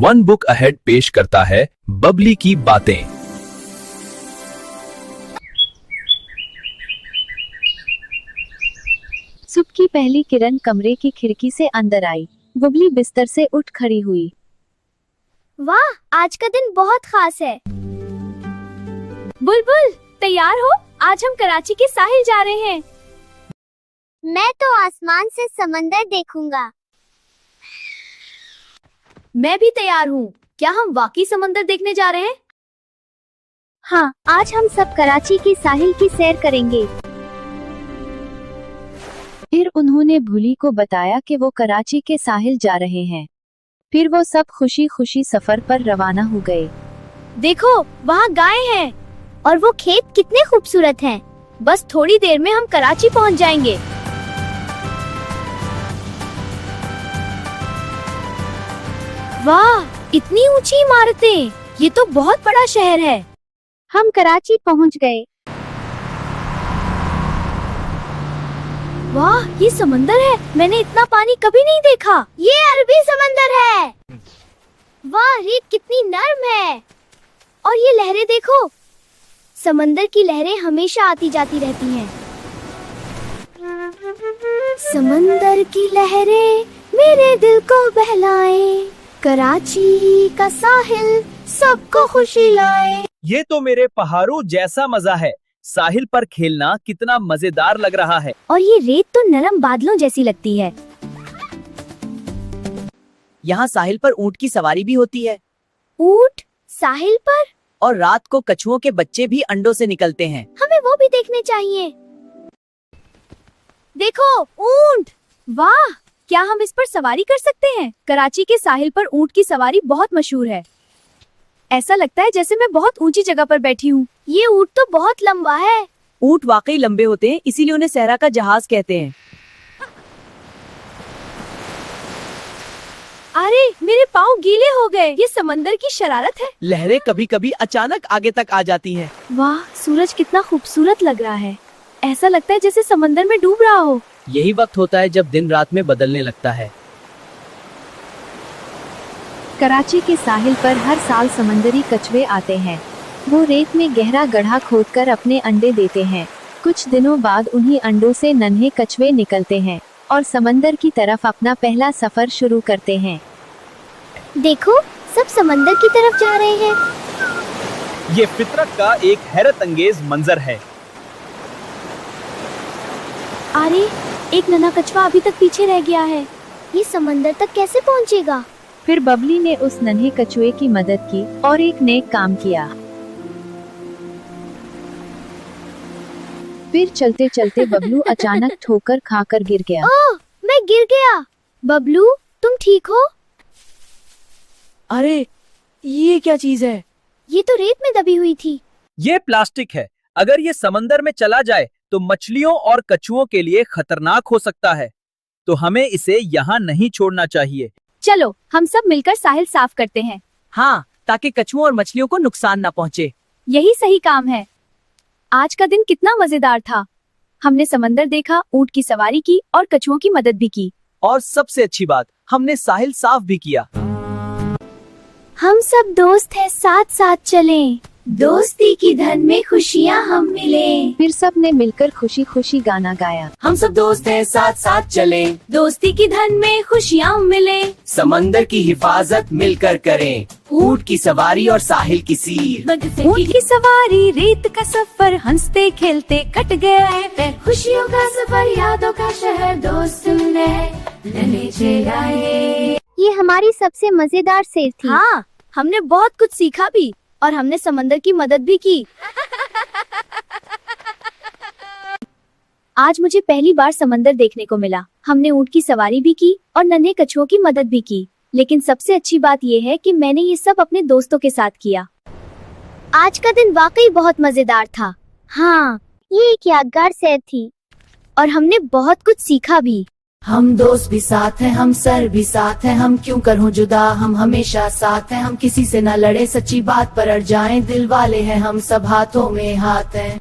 One book ahead पेश करता है बबली की बातें। सुबह की पहली किरण कमरे की खिड़की से अंदर आई। बबली बिस्तर से उठ खड़ी हुई। वाह, आज का दिन बहुत खास है। बुलबुल, तैयार हो? आज हम कराची के साहिल जा रहे हैं। मैं तो आसमान से समंदर देखूंगा। मैं भी तैयार हूँ। क्या हम वाकई समंदर देखने जा रहे हैं? हाँ, आज हम सब कराची की साहिल की सैर करेंगे। फिर उन्होंने भूली को बताया कि वो कराची के साहिल जा रहे हैं। फिर वो सब खुशी खुशी सफर पर रवाना हो गए। देखो, वहाँ गाय हैं। और वो खेत कितने खूबसूरत हैं। बस थोड़ी देर में हम कराची पहुँच जाएंगे। वाह, इतनी ऊंची इमारतें! ये तो बहुत बड़ा शहर है। हम कराची पहुँच गए। वाह, ये समंदर है। मैंने इतना पानी कभी नहीं देखा। ये अरबी समंदर है। वाह, रेत कितनी नरम है। और ये लहरें देखो। समंदर की लहरें हमेशा आती जाती रहती हैं। समंदर की लहरें मेरे दिल को बहलाएं। कराची का साहिल सबको खुशी लाए। ये तो मेरे पहाड़ों जैसा मजा है। साहिल पर खेलना कितना मजेदार लग रहा है। और ये रेत तो नरम बादलों जैसी लगती है। यहाँ साहिल पर ऊँट की सवारी भी होती है। ऊँट साहिल पर? और रात को कछुओं के बच्चे भी अंडों से निकलते हैं। हमें वो भी देखने चाहिए। देखो, ऊँट! वाह, क्या हम इस पर सवारी कर सकते हैं? कराची के साहिल पर ऊँट की सवारी बहुत मशहूर है। ऐसा लगता है जैसे मैं बहुत ऊंची जगह पर बैठी हूँ। ये ऊँट तो बहुत लंबा है। ऊँट वाकई लंबे होते हैं, इसीलिए उन्हें सहरा का जहाज कहते हैं। अरे, मेरे पाँव गीले हो गए। ये समंदर की शरारत है। लहरें कभी कभी अचानक आगे तक आ जाती हैं। वाह, सूरज कितना खूबसूरत लग रहा है। ऐसा लगता है जैसे समंदर में डूब रहा हो। यही वक्त होता है जब दिन रात में बदलने लगता है। कराची के साहिल पर हर साल समंदरी कछुए आते हैं। वो रेत में गहरा गड्ढा खोदकर अपने अंडे देते हैं। कुछ दिनों बाद उन्हीं अंडों से नन्हे कछुए निकलते हैं और समंदर की तरफ अपना पहला सफर शुरू करते हैं। देखो, सब समंदर की तरफ जा रहे हैं। ये फितरत का एक हैरत अंगेज मंजर है। अरे, एक नन्हा कछुआ अभी तक पीछे रह गया है। ये समंदर तक कैसे पहुंचेगा? फिर बबली ने उस नन्हे कछुए की मदद की और एक नेक काम किया। फिर चलते चलते बबलू अचानक ठोकर खाकर गिर गया। ओह, मैं गिर गया। बबलू, तुम ठीक हो? अरे, ये क्या चीज है? ये तो रेत में दबी हुई थी। ये प्लास्टिक है। अगर ये समंदर में चला जाए तो मछलियों और कछुओं के लिए खतरनाक हो सकता है। तो हमें इसे यहाँ नहीं छोड़ना चाहिए। चलो, हम सब मिलकर साहिल साफ करते हैं। हाँ, ताकि कछुओं और मछलियों को नुकसान न पहुँचे। यही सही काम है। आज का दिन कितना मजेदार था। हमने समंदर देखा, ऊँट की सवारी की और कछुओं की मदद भी की। और सबसे अच्छी बात, हमने साहिल साफ भी किया। हम सब दोस्त हैं, साथ साथ चलें। दोस्ती की धन में खुशियाँ हम मिलें। फिर सब ने मिलकर खुशी खुशी गाना गाया। हम सब दोस्त हैं, साथ साथ चलें। दोस्ती की धन में खुशियाँ मिलें। समंदर की हिफाजत मिलकर करें। ऊँट की सवारी और साहिल की सीर। ऊँट की सवारी, रेत का सफर, हंसते खेलते कट गया है फिर। खुशियों का सफर, यादों का शहर, दोस्त मिले चलाए। ये हमारी सबसे मजेदार सैर थी। हाँ, हमने बहुत कुछ सीखा भी और हमने समंदर की मदद भी की। आज मुझे पहली बार समंदर देखने को मिला। हमने ऊँट की सवारी भी की और नन्हे कछुओं की मदद भी की। लेकिन सबसे अच्छी बात यह है कि मैंने ये सब अपने दोस्तों के साथ किया। आज का दिन वाकई बहुत मजेदार था। हाँ, ये एक यादगार सैर थी और हमने बहुत कुछ सीखा भी। हम दोस्त भी साथ हैं, हम सर भी साथ हैं, हम क्यों कर हों जुदा, हम हमेशा साथ हैं, हम किसी से ना लड़े, सच्ची बात पर अड़ जाएं, दिल वाले हैं हम सब, हाथों में हाथ हैं।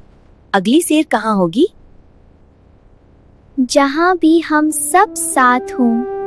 अगली सैर कहाँ होगी? जहाँ भी हम सब साथ हों।